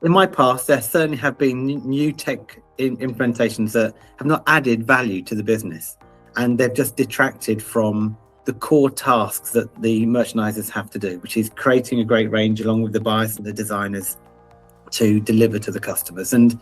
In my past, there certainly have been new tech implementations that have not added value to the business, and they've just detracted from the core tasks that the merchandisers have to do, which is creating a great range along with the buyers and the designers to deliver to the customers. And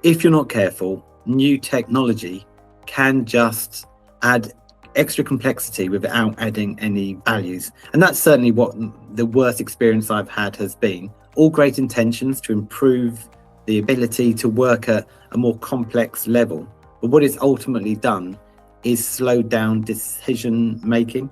if you're not careful, new technology can just add extra complexity without adding any values. And that's certainly what the worst experience I've had has been. All great intentions to improve the ability to work at a more complex level. But what it's ultimately done is slowed down decision making,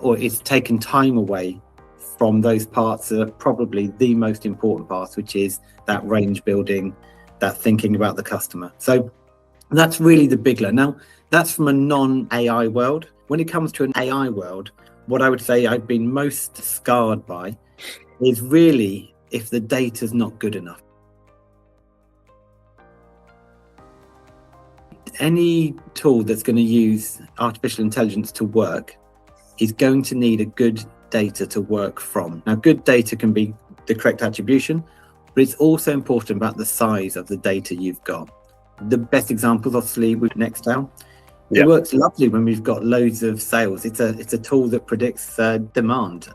or it's taken time away from those parts that are probably the most important parts, which is that range building, that thinking about the customer. So that's really the big learn. Now, that's from a non-AI world. When it comes to an AI world, what I would say I've been most scarred by is really if the data's not good enough. Any tool that's going to use artificial intelligence to work is going to need a good data to work from. Now, good data can be the correct attribution, but it's also important about the size of the data you've got. The best examples, obviously, with Nextel. It works lovely when we've got loads of sales. It's a tool that predicts demand.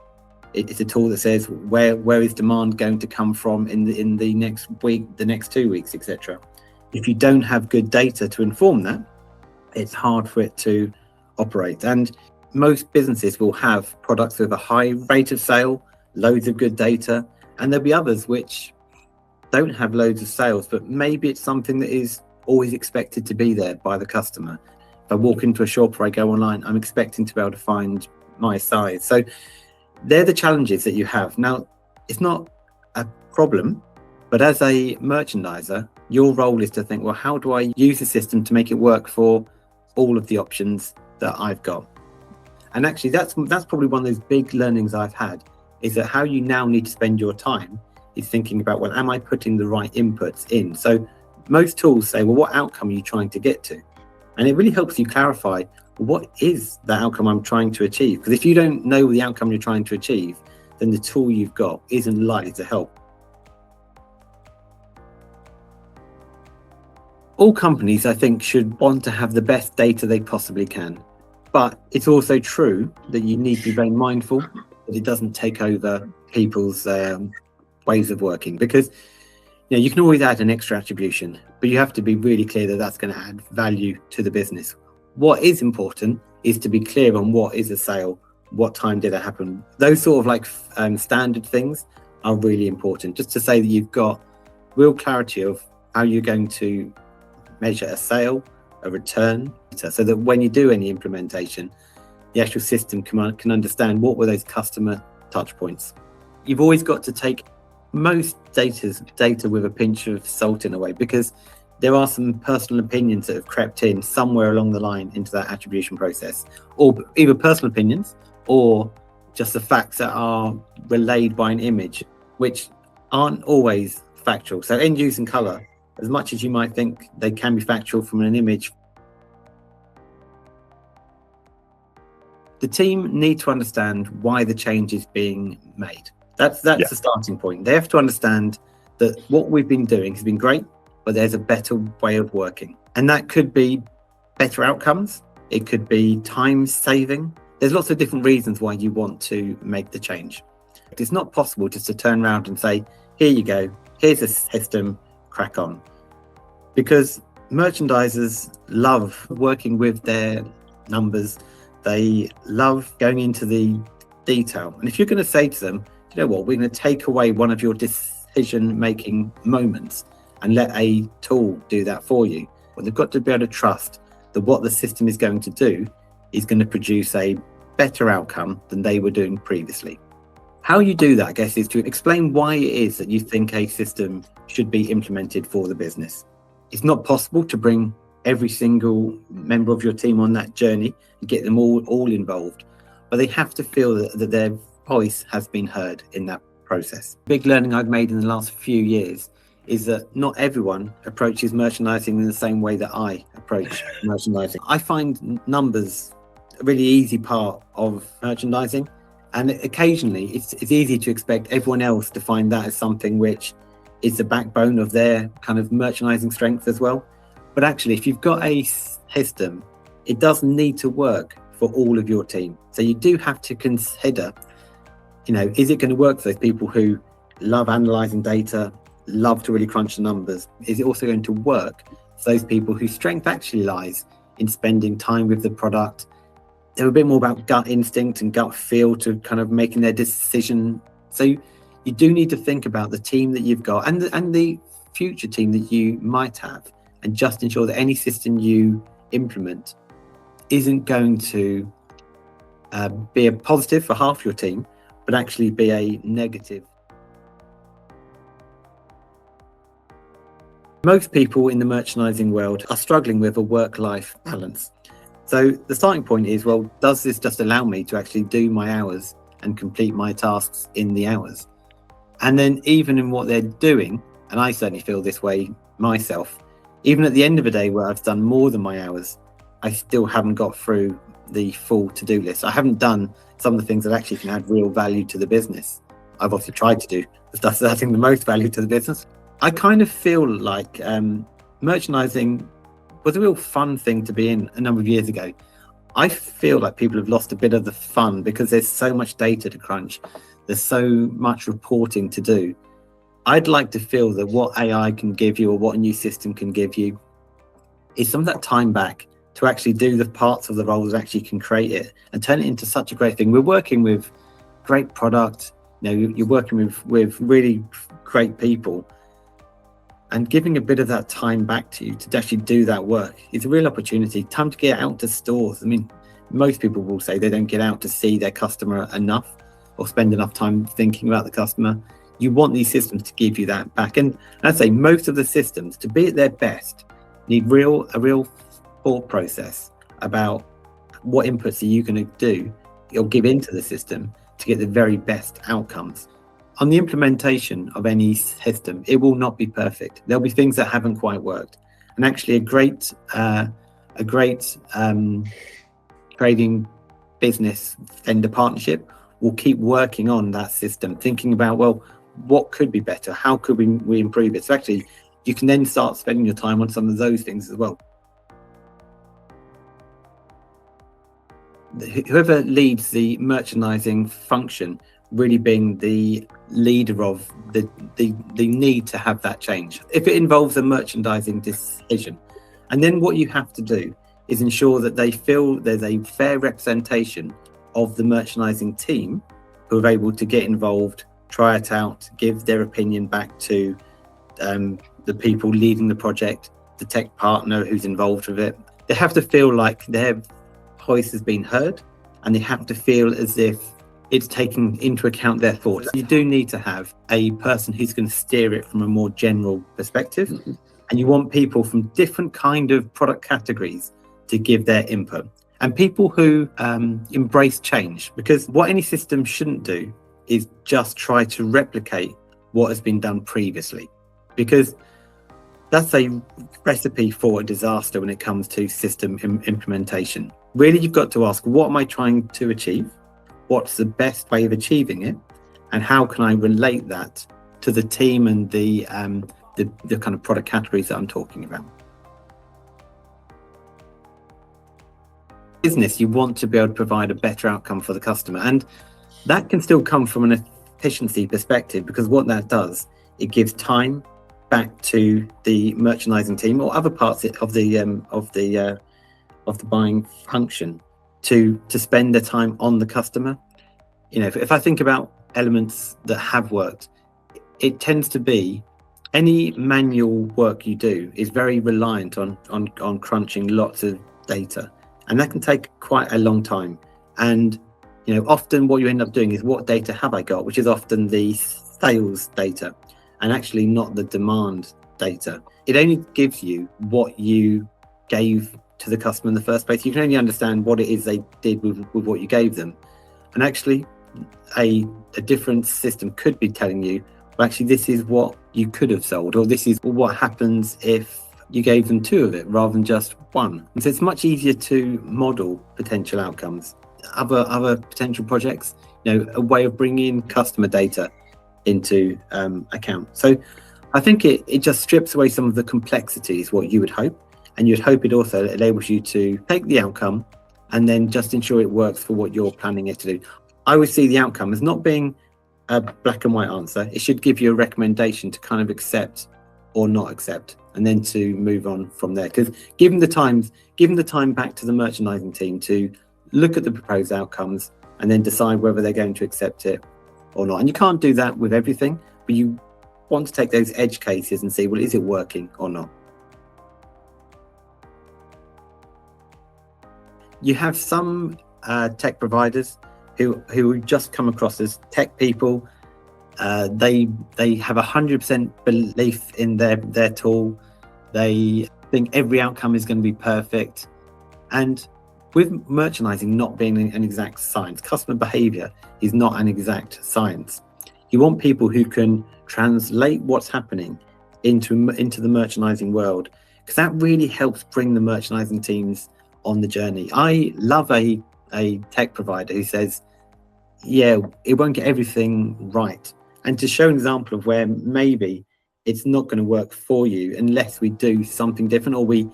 It's a tool that says where is demand going to come from in the next week, the next 2 weeks, etc. If you don't have good data to inform that, it's hard for it to operate. And most businesses will have products with a high rate of sale, loads of good data, and there'll be others which don't have loads of sales, but maybe it's something that is always expected to be there by the customer. If I walk into a shop or I go online, I'm expecting to be able to find my size. So they're the challenges that you have. Now, it's not a problem, but as a merchandiser, your role is to think, well, how do I use the system to make it work for all of the options that I've got? And actually, that's probably one of those big learnings I've had, is that how you now need to spend your time is thinking about, well, am I putting the right inputs in? So most tools say, well, what outcome are you trying to get to? And it really helps you clarify, what is the outcome I'm trying to achieve? Because if you don't know the outcome you're trying to achieve, then the tool you've got isn't likely to help. All companies, I think, should want to have the best data they possibly can. But it's also true that you need to be very mindful that it doesn't take over people's ways of working. Because you can always add an extra attribution, but you have to be really clear that that's going to add value to the business. What is important is to be clear on what is a sale, what time did it happen. Those sort of standard things are really important, just to say that you've got real clarity of how you're going to measure a sale, a return, so that when you do any implementation, the actual system can understand what were those customer touch points. You've always got to take most data with a pinch of salt in a way, because there are some personal opinions that have crept in somewhere along the line into that attribution process, or either personal opinions or just the facts that are relayed by an image, which aren't always factual. So end use and color, as much as you might think they can be factual from an image, the team need to understand why the change is being made. That's the starting point. They have to understand that what we've been doing has been great, but there's a better way of working. And that could be better outcomes. It could be time saving. There's lots of different reasons why you want to make the change. It's not possible just to turn around and say, here you go, here's a system, crack on. Because merchandisers love working with their numbers. They love going into the detail. And if you're going to say to them, you know what, we're going to take away one of your decision-making moments and let a tool do that for you, well, they've got to be able to trust that what the system is going to do is going to produce a better outcome than they were doing previously. How you do that, I guess, is to explain why it is that you think a system should be implemented for the business. It's not possible to bring every single member of your team on that journey and get them all involved, but they have to feel that their voice has been heard in that process. Big learning I've made in the last few years is that not everyone approaches merchandising in the same way that I approach merchandising. I find numbers a really easy part of merchandising, and occasionally it's easy to expect everyone else to find that as something which is the backbone of their kind of merchandising strength as well. But actually, if you've got a system, it doesn't need to work for all of your team. So you do have to consider, is it going to work for those people who love analyzing data, love to really crunch the numbers? Is it also going to work for those people whose strength actually lies in spending time with the product? They're a bit more about gut instinct and gut feel to kind of making their decision. So you do need to think about the team that you've got and the future team that you might have, and just ensure that any system you implement isn't going to be a positive for half your team, but actually be a negative. Most people in the merchandising world are struggling with a work-life balance. So the starting point is, well, does this just allow me to actually do my hours and complete my tasks in the hours? And then even in what they're doing, and I certainly feel this way myself, even at the end of a day where I've done more than my hours, I still haven't got through the full to-do list. I haven't done some of the things that actually can add real value to the business. I've obviously tried to do the stuff that's adding the most value to the business. I kind of feel like merchandising was a real fun thing to be in a number of years ago. I feel like people have lost a bit of the fun because there's so much data to crunch. There's so much reporting to do. I'd like to feel that what AI can give you, or what a new system can give you, is some of that time back to actually do the parts of the roles that actually can create it and turn it into such a great thing. We're working with great product, you're working with really great people, and giving a bit of that time back to you to actually do that work is a real opportunity. Time to get out to stores. I mean, most people will say they don't get out to see their customer enough or spend enough time thinking about the customer. You want these systems to give you that back. And I'd say most of the systems, to be at their best, need a real thought process about what inputs are you going to do or give into the system to get the very best outcomes. On the implementation of any system, it will not be perfect. There'll be things that haven't quite worked. And actually a great trading business vendor partnership will keep working on that system, thinking about, well, what could be better? How could we improve it? So actually, you can then start spending your time on some of those things as well. Whoever leads the merchandising function, really being the leader of the need to have that change. If it involves a merchandising decision, and then what you have to do is ensure that they feel there's a fair representation of the merchandising team who are able to get involved, try it out, give their opinion back to the people leading the project, the tech partner who's involved with it. They have to feel like their voice has been heard, and they have to feel as if it's taking into account their thoughts. You do need to have a person who's going to steer it from a more general perspective, and you want people from different kind of product categories to give their input, and people who embrace change, because what any system shouldn't do is just try to replicate what has been done previously, because that's a recipe for a disaster when it comes to system implementation. Really, you've got to ask, what am I trying to achieve? What's the best way of achieving it? And how can I relate that to the team and the kind of product categories that I'm talking about? Business, you want to be able to provide a better outcome for the customer, and that can still come from an efficiency perspective, because what that does, it gives time back to the merchandising team or other parts of the buying function to spend their time on the customer. If I think about elements that have worked, it tends to be any manual work you do is very reliant on crunching lots of data, and that can take quite a long time. And often what you end up doing is, what data have I got, which is often the sales data and actually not the demand data. It only gives you what you gave to the customer in the first place. You can only understand what it is they did with what you gave them. And actually a different system could be telling you, well, actually this is what you could have sold, or this is what happens if you gave them 2 of it rather than just 1. And so it's much easier to model potential outcomes. Other potential projects, a way of bringing in customer data into account. So I think it just strips away some of the complexities, what you would hope. And you'd hope it also enables you to take the outcome and then just ensure it works for what you're planning it to do. I would see the outcome as not being a black and white answer. It should give you a recommendation to kind of accept or not accept, and then to move on from there. Because given the time back to the merchandising team to look at the proposed outcomes and then decide whether they're going to accept it or not. And you can't do that with everything, but you want to take those edge cases and see, well, is it working or not? You have some tech providers who just come across as tech people. They have 100% belief in their tool. They think every outcome is going to be perfect. And with merchandising not being an exact science, customer behavior is not an exact science. You want people who can translate what's happening into the merchandising world, because that really helps bring the merchandising teams on the journey. I love a tech provider who says, yeah, it won't get everything right. And to show an example of where maybe it's not going to work for you unless we do something different, or we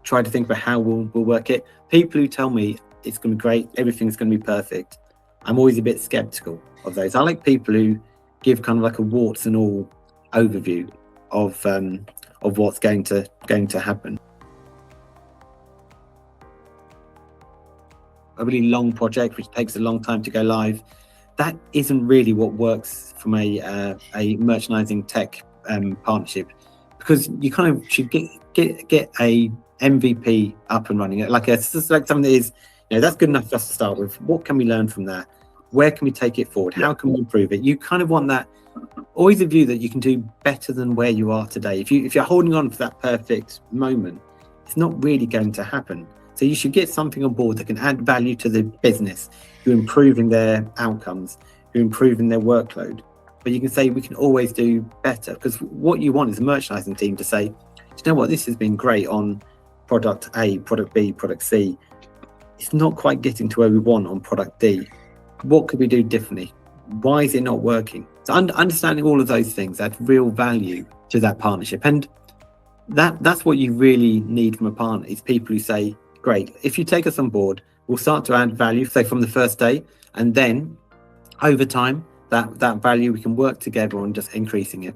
try to think about how we'll work it. People who tell me it's going to be great, everything's going to be perfect, I'm always a bit skeptical of those. I like people who give kind of like a warts and all overview of what's going to happen. A really long project which takes a long time to go live, that isn't really what works from a merchandising tech partnership, because you kind of should get a MVP up and running. Like something that is, that's good enough for us to start with. What can we learn from that? Where can we take it forward? How can we improve it? You kind of want that, always a view that you can do better than where you are today. If you're holding on for that perfect moment, it's not really going to happen. So you should get something on board that can add value to the business, who are improving their outcomes, who are improving their workload. But you can say we can always do better, because what you want is a merchandising team to say, do you know what, this has been great on product A, product B, product C. It's not quite getting to where we want on product D. What could we do differently? Why is it not working? So understanding all of those things adds real value to that partnership. And that's what you really need from a partner, is people who say, great, if you take us on board, we'll start to add value, say from the first day, and then over time, that value, we can work together on just increasing it.